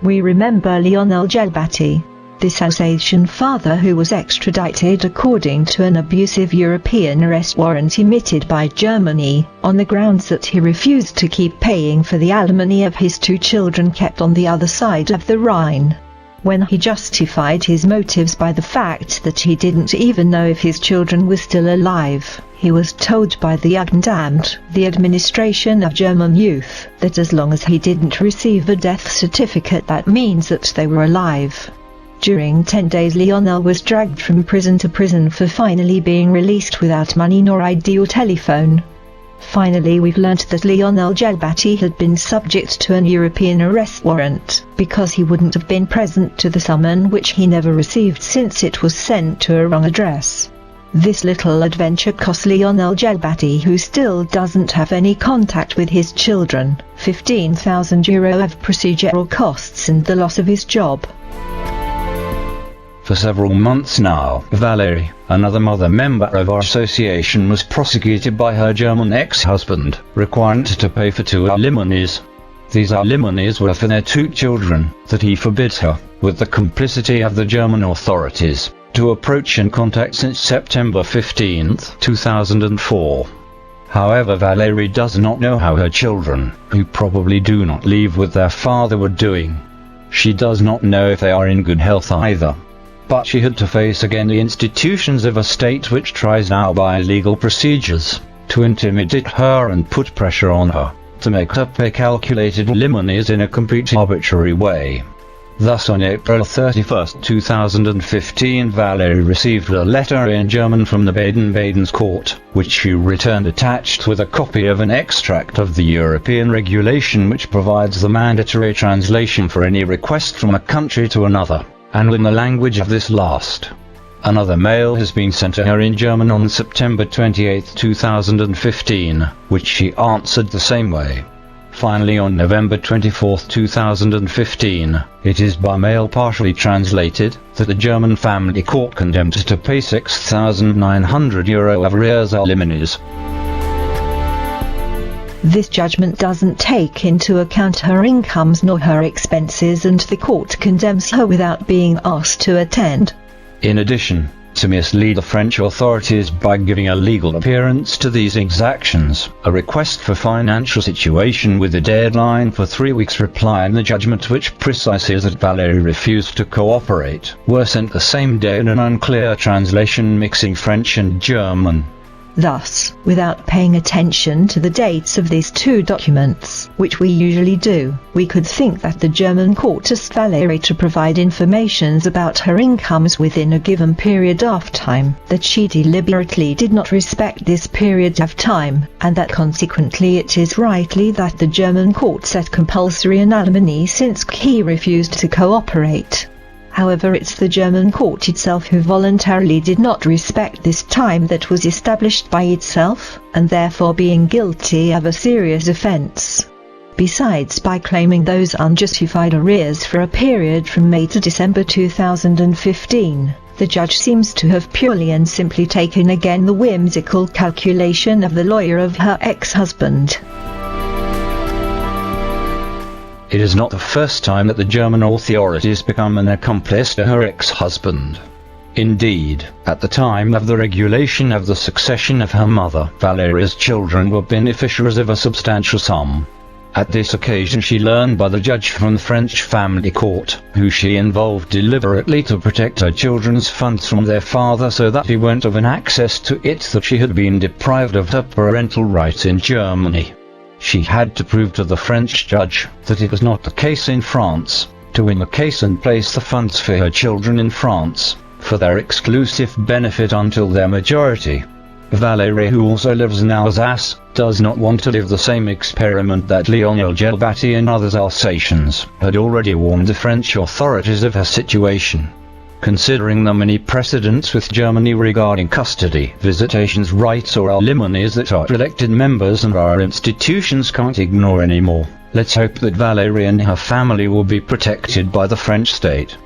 We remember Lionel Gelbati, this Alsatian father who was extradited according to an abusive European arrest warrant emitted by Germany, on the grounds that he refused to keep paying for the alimony of his 2 children kept on the other side of the Rhine. When he justified his motives by the fact that he didn't even know if his children were still alive, he was told by the Jugendamt, the administration of German youth, that as long as he didn't receive a death certificate, that means that they were alive. During 10 days Lionel was dragged from prison to prison for finally being released without money nor ID or telephone. Finally we've learnt that Lionel Gelbati had been subject to an European arrest warrant, because he wouldn't have been present to the summon, which he never received since it was sent to a wrong address. This little adventure cost Lionel Gelbati, who still doesn't have any contact with his children, €15,000 of procedural costs and the loss of his job. For several months now, Valerie, another mother member of our association, was prosecuted by her German ex-husband, required to pay for 2 alimonies. These alimonies were for their 2 children, that he forbids her, with the complicity of the German authorities, to approach and contact since September 15, 2004. However, Valerie does not know how her children, who probably do not live with their father, were doing. She does not know if they are in good health either. But she had to face again the institutions of a state which tries now by legal procedures to intimidate her and put pressure on her, to make her pay calculated alimonies in a completely arbitrary way. Thus on April 31, 2015, Valerie received a letter in German from the Baden-Baden's court, which she returned attached with a copy of an extract of the European regulation which provides the mandatory translation for any request from a country to another, and in the language of this last. Another mail has been sent to her in German on September 28, 2015, which she answered the same way. Finally, on November 24, 2015, it is by mail partially translated, that the German family court condemned her to pay €6,900 of arrears alimonies. This judgment doesn't take into account her incomes nor her expenses, and the court condemns her without being asked to attend. In addition, to mislead the French authorities by giving a legal appearance to these exactions, a request for financial situation with a deadline for 3 weeks reply and the judgment which precises that Valerie refused to cooperate, were sent the same day in an unclear translation mixing French and German. Thus, without paying attention to the dates of these 2 documents, which we usually do, we could think that the German court asked Valerie to provide information about her incomes within a given period of time, that she deliberately did not respect this period of time, and that consequently it is rightly that the German court set compulsory alimony since he refused to cooperate. However, it's the German court itself who voluntarily did not respect this time that was established by itself, and therefore being guilty of a serious offence. Besides, by claiming those unjustified arrears for a period from May to December 2015, the judge seems to have purely and simply taken again the whimsical calculation of the lawyer of her ex-husband. It is not the first time that the German authorities become an accomplice to her ex-husband. Indeed, at the time of the regulation of the succession of her mother, Valerie's children were beneficiaries of a substantial sum. At this occasion she learned by the judge from the French family court, who she involved deliberately to protect her children's funds from their father so that he won't have an access to it, that she had been deprived of her parental rights in Germany. She had to prove to the French judge that it was not the case in France, to win the case and place the funds for her children in France, for their exclusive benefit until their majority. Valerie, who also lives in Alsace, does not want to live the same experiment that Lionel Gelbati and others Alsatians had already warned the French authorities of her situation. Considering the many precedents with Germany regarding custody, visitations rights or alimonies that our elected members and our institutions can't ignore anymore, let's hope that Valerie and her family will be protected by the French state.